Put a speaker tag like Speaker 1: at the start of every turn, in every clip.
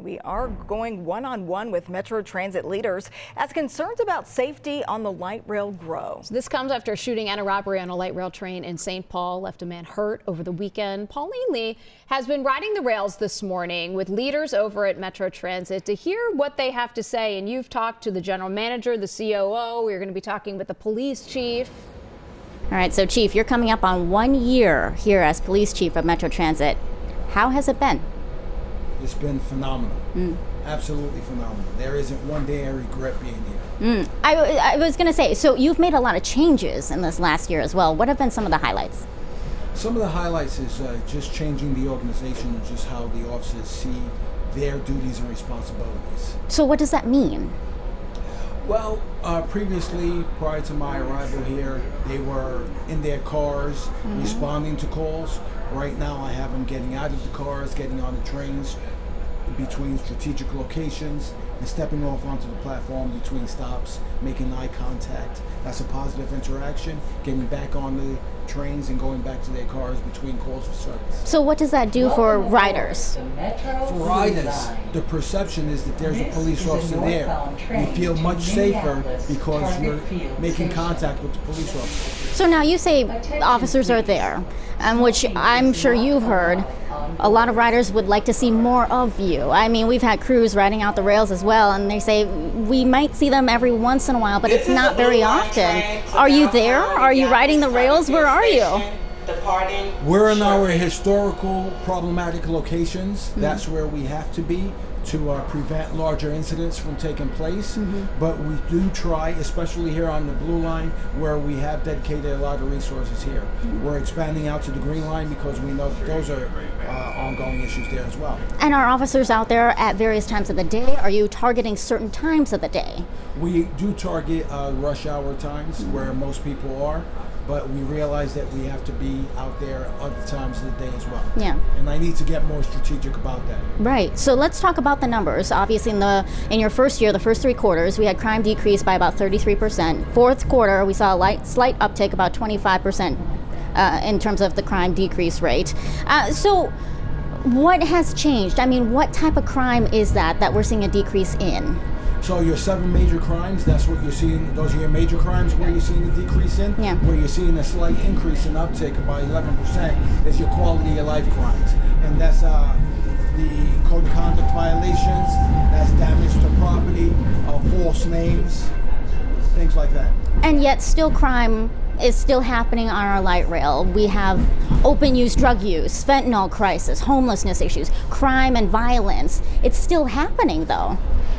Speaker 1: We are going one-on-one with Metro Transit leaders as concerns about safety on the light rail grow.
Speaker 2: So this comes after a shooting and a robbery on a light rail train in St. Paul left a man hurt over the weekend. Pauleen has been riding the rails this morning with leaders over at Metro Transit to hear what they have to say. And you've talked to the general manager, the COO. We're going to be talking with the police chief.
Speaker 3: All right, so Chief, you're coming up on 1 year here as police chief of Metro Transit. How has it been?
Speaker 4: It's been phenomenal. Absolutely phenomenal. There isn't one day I regret being here.
Speaker 3: I was going to say, so you've made a lot of changes in this last year as well. What have been some of the highlights?
Speaker 4: Some of the highlights is just changing the organization and just how the officers see their duties and responsibilities.
Speaker 3: So what does that mean?
Speaker 4: Well, previously, prior to my arrival here, they were in their cars responding to calls. Right now, I have them getting out of the cars, getting on the trains between strategic locations, and stepping off onto the platform between stops, making eye contact. That's a positive interaction, getting back on the trains and going back to their cars between calls for service.
Speaker 3: So what does that do for riders?
Speaker 4: For riders, the perception is that there's a police officer there. You feel much safer because you're making contact with the police officer.
Speaker 3: So now you say officers are there, which I'm sure you've heard. A lot of riders would like to see more of you. I mean, we've had crews riding out the rails as well, and they say we might see them every once in a while, but it's not very often. Are you there? Are you riding the rails? Where are you?
Speaker 4: We're in our historical problematic locations. That's where we have to be to prevent larger incidents from taking place. But we do try, especially here on the blue line, where we have dedicated a lot of resources here. We're expanding out to the green line because we know that those are ongoing issues there as well.
Speaker 3: And are officers out there at various times of the day? Are you targeting certain times of the day?
Speaker 4: We do target rush hour times where most people are, but we realize that we have to be out there other times of the day as well.
Speaker 3: Yeah.
Speaker 4: And I need to get more strategic about that.
Speaker 3: Right. So let's talk about the numbers. Obviously, in your first year, the first 3 quarters, we had crime decrease by about 33%. Fourth quarter, we saw a slight uptick, about 25% in terms of the crime decrease rate. So what has changed? I mean, what type of crime is that we're seeing a decrease in?
Speaker 4: So your 7 major crimes, that's what you're seeing. Those are your major crimes where you're seeing a decrease in.
Speaker 3: Yeah.
Speaker 4: Where you're seeing a slight increase in uptick by 11% is your quality of life crimes. And that's the code of conduct violations, that's damage to property, false names, things like that.
Speaker 3: And yet still crime is still happening on our light rail. We have open use drug use, fentanyl crisis, homelessness issues, crime and violence. It's still happening though.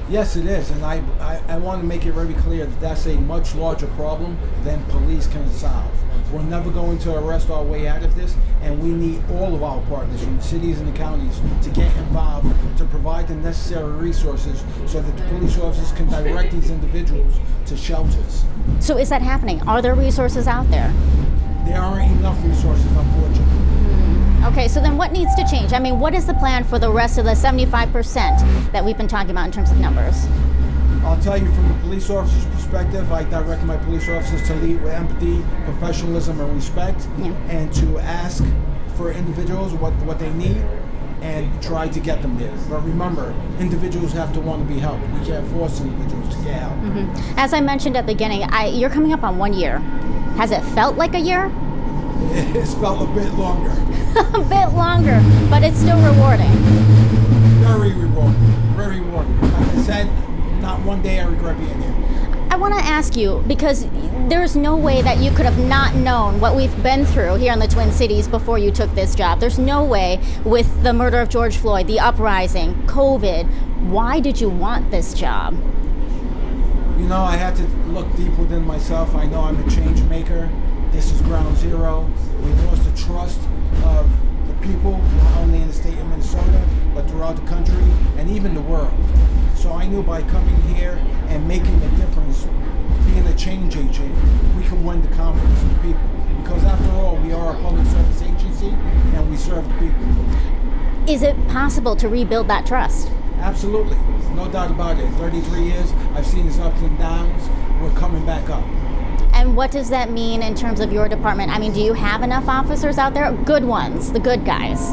Speaker 4: Yes, it is, and I want to make it very clear that that's a much larger problem than police can solve. We're never going to arrest our way out of this, and we need all of our partners from the cities and the counties to get involved to provide the necessary resources so that the police officers can direct these individuals to shelters.
Speaker 3: So is that happening? Are there resources out there?
Speaker 4: There aren't enough resources, unfortunately.
Speaker 3: Okay, so then what needs to change? I mean, what is the plan for the rest of the 75% that we've been talking about in terms of numbers?
Speaker 4: I'll tell you from the police officer's perspective, I direct my police officers to lead with empathy, professionalism, and respect, and to ask for individuals what they need and try to get them there. But remember, individuals have to want to be helped. We can't force individuals to get help.
Speaker 3: As I mentioned at the beginning, you're coming up on 1 year. Has it felt like a year?
Speaker 4: It's felt a bit longer.
Speaker 3: A bit longer, but it's still rewarding.
Speaker 4: Very rewarding. Very rewarding. Like I said, not one day I regret being here.
Speaker 3: I want to ask you, because there's no way that you could have not known what we've been through here in the Twin Cities before you took this job. There's no way with the murder of George Floyd, the uprising, COVID. Why did you want this job?
Speaker 4: You know, I had to look deep within myself. I know I'm a change maker. This is ground zero. We lost the trust of the people, not only in the state of Minnesota, but throughout the country and even the world. So I knew by coming here and making a difference, being a change agent, we can win the confidence of the people. Because after all, we are a public service agency and we serve the people.
Speaker 3: Is it possible to rebuild that trust?
Speaker 4: Absolutely, no doubt about it. 33 years, I've seen its ups and downs. We're coming back up.
Speaker 3: And what does that mean in terms of your department? I mean, do you have enough officers out there? Good ones, the good guys.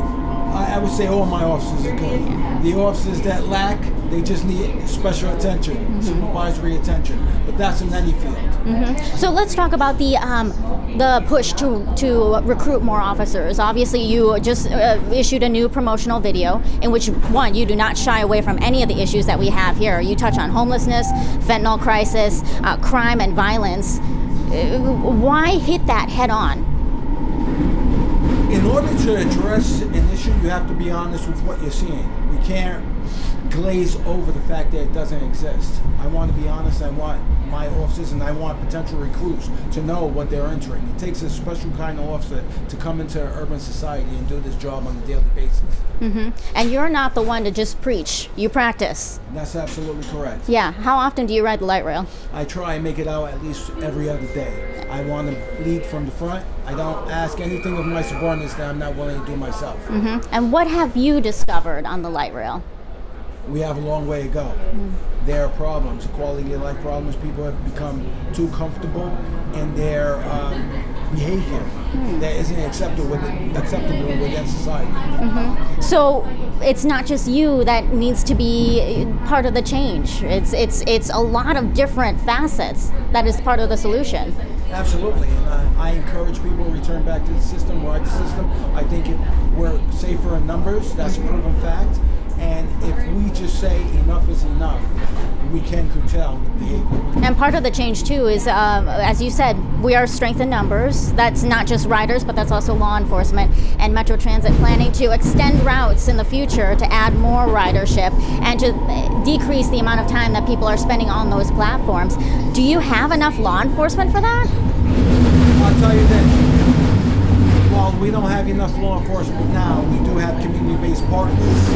Speaker 4: I would say all my officers are good. The officers that lack, they just need special attention, supervisory attention. But that's in any field.
Speaker 3: So let's talk about the push to recruit more officers. Obviously, you just issued a new promotional video in which, one, you do not shy away from any of the issues that we have here. You touch on homelessness, fentanyl crisis, crime and violence. Why hit that head on?
Speaker 4: In order to address an issue, you have to be honest with what you're seeing. We can't glaze over the fact that it doesn't exist. I want to be honest. I want my officers and I want potential recruits to know what they're entering. It takes a special kind of officer to come into urban society and do this job on a daily basis.
Speaker 3: And you're not the one to just preach. You practice.
Speaker 4: That's absolutely correct.
Speaker 3: Yeah. How often do you ride the light rail?
Speaker 4: I try and make it out at least every other day. I want to lead from the front. I don't ask anything of my subordinates that I'm not willing to do myself.
Speaker 3: And what have you discovered on the light rail?
Speaker 4: We have a long way to go. There are problems, quality of life problems. People have become too comfortable in their behavior that isn't acceptable within society.
Speaker 3: So it's not just you that needs to be part of the change. It's a lot of different facets that is part of the solution.
Speaker 4: Absolutely, and I encourage people to return back to the system, ride the system. I think we're safer in numbers. That's a proven fact. And if we just say enough is enough, we can curtail the behavior.
Speaker 3: And part of the change too is, as you said, we are strength in numbers. That's not just riders, but that's also law enforcement and Metro Transit planning to extend routes in the future to add more ridership and to decrease the amount of time that people are spending on those platforms. Do you have enough law enforcement for that?
Speaker 4: I'll tell you this. While we don't have enough law enforcement now, we do have community-based partners.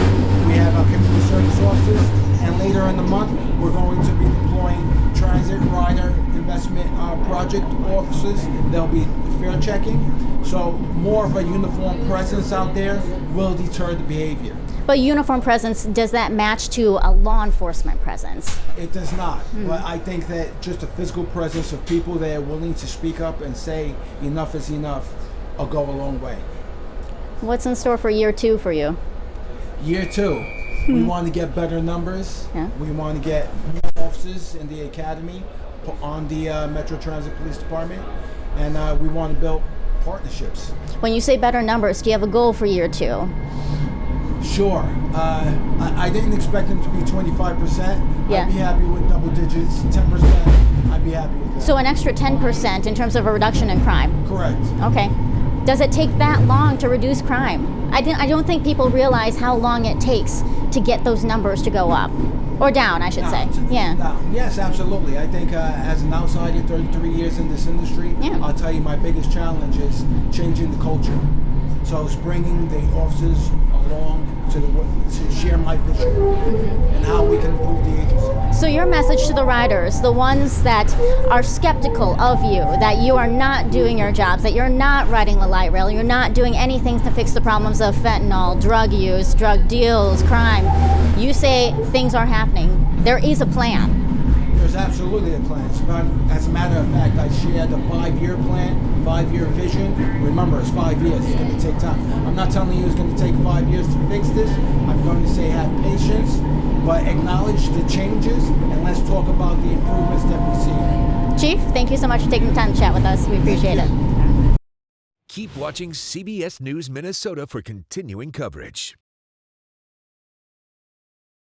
Speaker 4: We have our community service officers, and later in the month, we're going to be deploying transit rider investment project officers. They'll be fare checking. So more of a uniform presence out there will deter the behavior.
Speaker 3: But uniform presence, does that match to a law enforcement presence?
Speaker 4: It does not. But I think that just a physical presence of people that are willing to speak up and say enough is enough will go a long way.
Speaker 3: What's in store for year 2 for you?
Speaker 4: Year 2, we want to get better numbers.
Speaker 3: Yeah.
Speaker 4: We want to get more officers in the academy on the Metro Transit Police Department, and we want to build partnerships.
Speaker 3: When you say better numbers, do you have a goal for year 2?
Speaker 4: Sure. I didn't expect them to be 25%.
Speaker 3: Yeah.
Speaker 4: I'd be happy with double digits, 10%. I'd be happy with that.
Speaker 3: So an extra 10% in terms of a reduction in crime?
Speaker 4: Correct.
Speaker 3: Okay. Does it take that long to reduce crime? I don't think people realize how long it takes to get those numbers to go up. Or down, I should say. Yeah.
Speaker 4: Down. Yes, absolutely. I think as an outsider, 33 years in this industry, I'll tell you my biggest challenge is changing the culture. So it's bringing the officers along to share my vision and how we can improve the agency.
Speaker 3: So your message to the riders, the ones that are skeptical of you, that you are not doing your jobs, that you're not riding the light rail, you're not doing anything to fix the problems of fentanyl, drug use, drug deals, crime. You say things are happening. There is a plan.
Speaker 4: There's absolutely a plan. As a matter of fact, I shared a 5-year plan, 5-year vision. Remember, it's 5 years. It's going to take time. I'm not telling you it's going to take 5 years to fix this. I'm going to say have patience, but acknowledge the changes, and let's talk about the improvements that we see.
Speaker 3: Chief, thank you so much for taking the time to chat with us. We appreciate it.
Speaker 5: Keep watching CBS News Minnesota for continuing coverage.